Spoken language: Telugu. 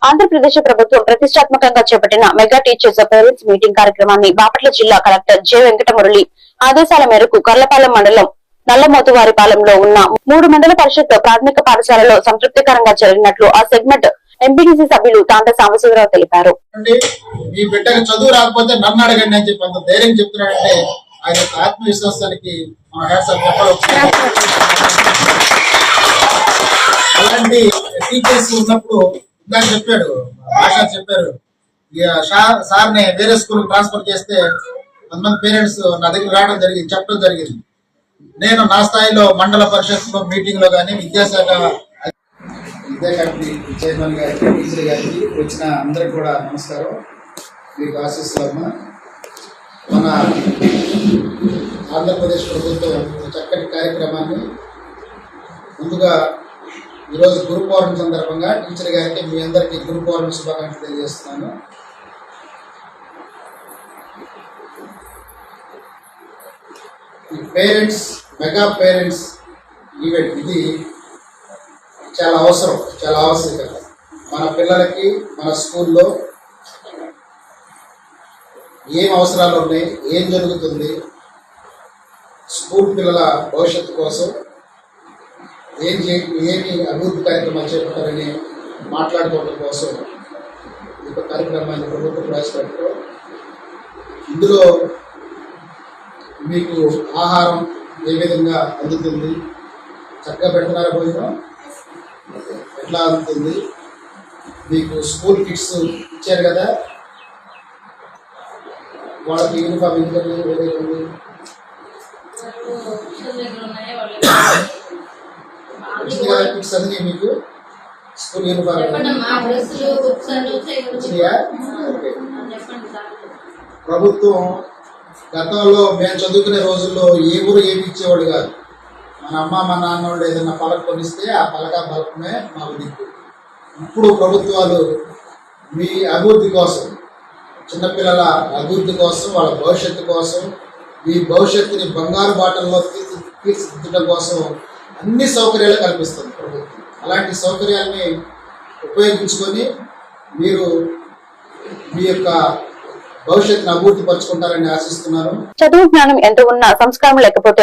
ఆంధ్రప్రదేశ్ ప్రభుత్వం ప్రతిష్టాత్మకంగా చేపట్టిన మెగా టీచర్స్ పేరెంట్స్ మీటింగ్ కార్యక్రమాన్ని బాపట్ల జిల్లా కలెక్టర్ జె వెంకటమురళి ఆదేశాల మేరకు కర్లపాలెం మండలం నల్లమోతువారిపాలెంలో ఉన్న 3 మండల పరిషత్ ప్రాథమిక పాఠశాలలో సంతృప్తికరంగా జరిగినట్లు ఆ సెగ్మెంట్ ఎంపీడీసీ సభ్యులు తాండ సాంబశివరావు తెలిపారు. మీ బిడ్డకు చదువు రాకపోతే నన్ను అడగండి అని చెప్పి అంత ధైర్యం చెప్తున్నాడంటే ఆయన ఆత్మవిశ్వాసానికి మన హ్యాట్సాప్ చెప్పాలి. అలాంటి టీచర్స్ ఉన్నప్పుడు ఇందాక చెప్పాడు భాష చెప్పారు సార్ని వేరే స్కూల్ ట్రాన్స్ఫర్ చేస్తే కొంతమంది పేరెంట్స్ నా దగ్గర రావడం జరిగింది, చెప్పడం జరిగింది. నేను నా స్థాయిలో మండల పరిషత్ మీటింగ్ లో కానీ విద్యాశాఖ విద్యా కమిటీ చైర్మన్ గారికి టీచర్ గారికి వచ్చిన అందరికి కూడా నమస్కారం. మీకు ఆశీస్సులమ్మా. మన ఆంధ్రప్రదేశ్ ప్రభుత్వం చక్కటి కార్యక్రమాన్ని ముందుగా ఈరోజు గురు పౌర్ణమి సందర్భంగా టీచర్ గారికి మీ అందరికీ గురు పౌర్ణమి శుభాకాంక్షలు తెలియజేస్తున్నాను. ఈ పేరెంట్స్ మెగా పేరెంట్స్ ఈవెంట్ ఇది చాలా అవసరం, చాలా ఆవశ్యకత. మన పిల్లలకి మన స్కూల్లో ఏం అవసరాలు ఉన్నాయి, ఏం జరుగుతుంది, స్కూల్ పిల్లల భవిష్యత్తు కోసం ఏమి అభివృద్ధి కార్యక్రమాలు చేపట్టారని మాట్లాడుకోవడం కోసం ఈ కార్యక్రమాన్ని ప్రభుత్వం ప్రవేశపెట్టడం. ఇందులో మీకు ఆహారం ఏ విధంగా అందుతుంది, చక్కగా పెడుతున్నారా, భోజనం ఎట్లా అందుతుంది, మీకు స్కూల్ కిట్స్ ఇచ్చారు కదా, వాళ్ళకి యూనిఫామ్ ఎందుకండి ఏదైతుంది వచ్చింది కదా కిట్స్ అన్ని మీకు స్కూల్ యూనిఫామ్ ప్రభుత్వం గతంలో మేము చదువుకునే రోజుల్లో ఏ ఊరు ఏమి ఇచ్చేవాడు కాదు. మన అమ్మ మా నాన్న వాళ్ళు ఏదైనా పలక కొనిస్తే ఆ పలక బలకమే మాకు దిక్కు. ఇప్పుడు ప్రభుత్వాలు మీ అభివృద్ధి కోసం, చిన్నపిల్లల అభివృద్ధి కోసం, వాళ్ళ భవిష్యత్తు కోసం, మీ భవిష్యత్తుని బంగారు బాటల్లో తీర్చిదిద్దడం కోసం అన్ని సౌకర్యాలు కల్పిస్తుంది ప్రభుత్వం. అలాంటి సౌకర్యాలని ఉపయోగించుకొని మీరు మీ యొక్క భవిష్యత్తును అభివృద్ధి పరుచుకుంటారని ఆశిస్తున్నాను. చదువు జ్ఞానం ఎంత ఉన్నా సంస్కారం లేకపోతే